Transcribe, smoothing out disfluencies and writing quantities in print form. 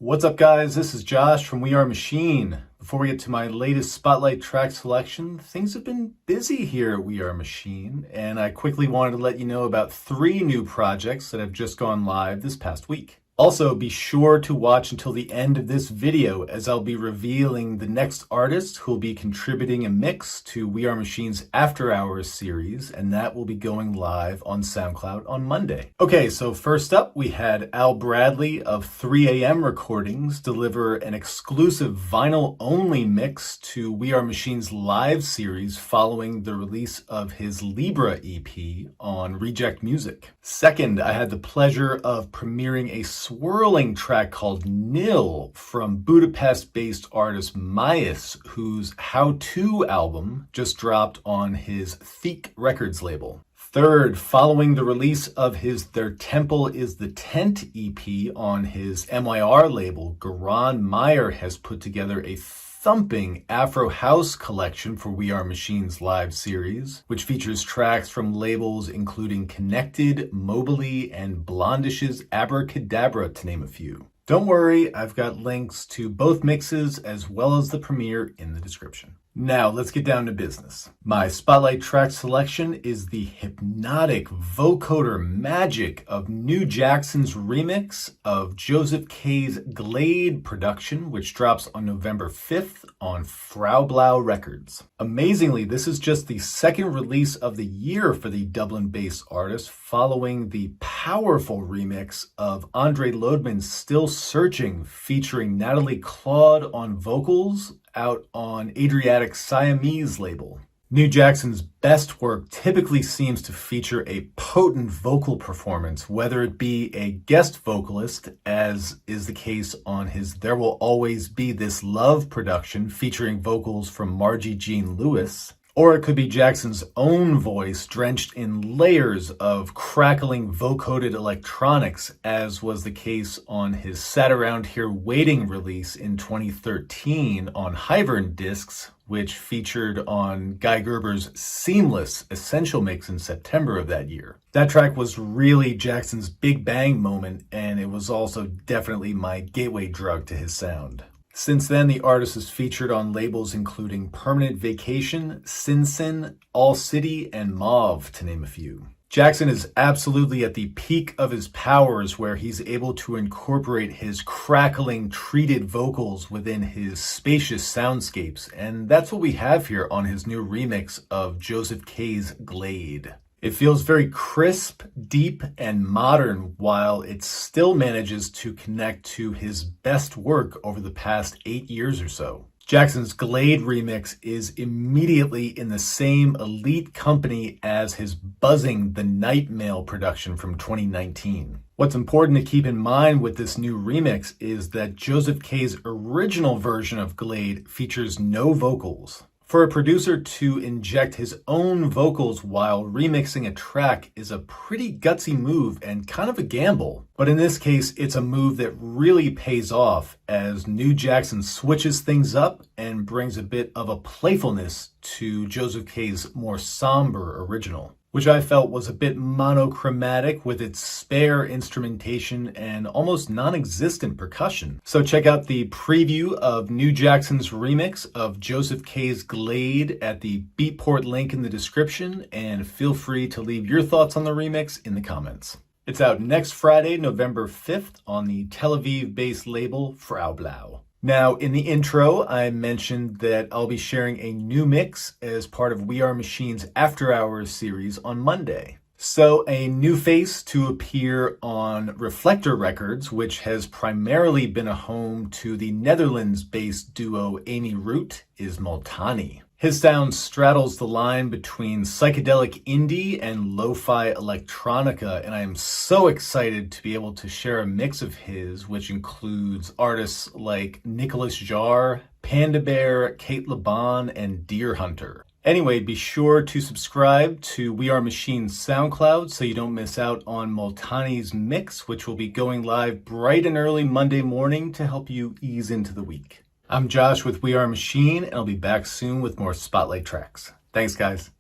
What's up, guys? This is Josh from We Are Machine. Before we get to my latest Spotlight track selection, things have been busy here at We Are Machine, and I quickly wanted to let you know about 3 new projects that have just gone live this past week. Also, be sure to watch until the end of this video as I'll be revealing the next artist who will be contributing a mix to We Are Machine's After Hours series, and that will be going live on SoundCloud on Monday. Okay, so first up, we had Al Bradley of 3am Recordings deliver an exclusive vinyl-only mix to We Are Machine's live series following the release of his Libra EP on Reject Music. Second, I had the pleasure of premiering a swirling track called Nil from Budapest-based artist Mius, whose How To album just dropped on his Thiek Records label. Third, following the release of his Their Temple is the Tent EP on his MYR label, Goeran Meyer has put together a thumping Afro House collection for We Are Machine's live series, which features tracks from labels including Connected, Mobley, and Blondish's Abracadabra, to name a few. Don't worry, I've got links to both mixes as well as the premiere in the description. Now, let's get down to business. My Spotlight track selection is the hypnotic vocoder magic of New Jackson's remix of Jozef K's Glade production, which drops on November 5th on Frau Blau Records. Amazingly, this is just the second release of the year for the Dublin-based artist, following the powerful remix of Andre Lodman's Still Searching, featuring Natalie Claude on vocals, out on Adriatic Siamese label. New Jackson's best work typically seems to feature a potent vocal performance, whether it be a guest vocalist, as is the case on his There Will Always Be This Love production featuring vocals from Margie Jean Lewis, or it could be Jackson's own voice drenched in layers of crackling vocoded electronics, as was the case on his Sat Around Here Waiting release in 2013 on Hyvern discs, which featured on Guy Gerber's Seamless Essential Mix in September of that year. That track was really Jackson's big bang moment, and it was also definitely my gateway drug to his sound. Since then, the artist is featured on labels including Permanent Vacation, Sin Sin, All City, and Mauve, to name a few. Jackson is absolutely at the peak of his powers, where he's able to incorporate his crackling, treated vocals within his spacious soundscapes, and that's what we have here on his new remix of Jozef K's Glade. It feels very crisp, deep, and modern, while it still manages to connect to his best work over the past 8 years or so. Jackson's Glade remix is immediately in the same elite company as his buzzing The Night Mail production from 2019. What's important to keep in mind with this new remix is that Jozef K's original version of Glade features no vocals. For a producer to inject his own vocals while remixing a track is a pretty gutsy move and kind of a gamble. But in this case, it's a move that really pays off as New Jackson switches things up and brings a bit of a playfulness to Jozef K's more somber original, which I felt was a bit monochromatic with its spare instrumentation and almost non-existent percussion. So check out the preview of New Jackson's remix of Jozef K's Glade at the Beatport link in the description, and feel free to leave your thoughts on the remix in the comments. It's out next Friday, November 5th on the Tel Aviv-based label Frau Blau. Now, in the intro, I mentioned that I'll be sharing a new mix as part of We Are Machine's After Hours series on Monday. So, a new face to appear on Reflector Records, which has primarily been a home to the Netherlands-based duo Amy Root, is Multani. His sound straddles the line between psychedelic indie and lo-fi electronica, and I am so excited to be able to share a mix of his, which includes artists like Nicholas Jarre, Panda Bear, Kate Laban, and Deer Hunter. Anyway, be sure to subscribe to We Are Machine's SoundCloud so you don't miss out on Multani's mix, which will be going live bright and early Monday morning to help you ease into the week. I'm Josh with We Are Machine, and I'll be back soon with more Spotlight tracks. Thanks, guys.